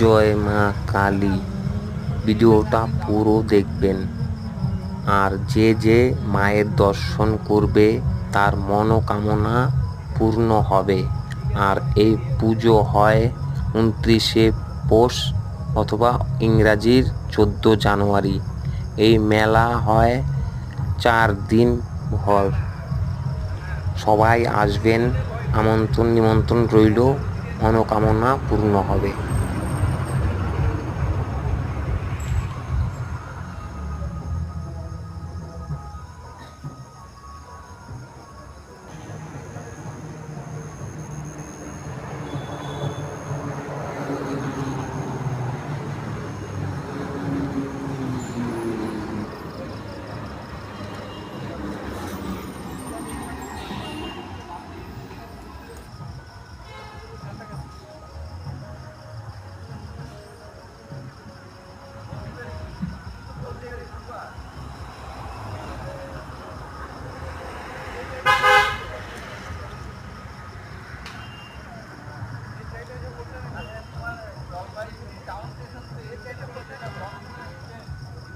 জয় মা কালী। ভিডিওটা পুরো দেখবেন। আর যে যে মায়ের দর্শন করবে তার মনোকামনা পূর্ণ হবে। আর এই পুজো হয় 29শে পৌষ অথবা ইংরাজির 14 জানুয়ারি। এই মেলা হয় 4 দিন ভর। সবাই আসবেন, আমন্ত্রণ নিমন্ত্রণ রইল, মনোকামনা পূর্ণ হবে।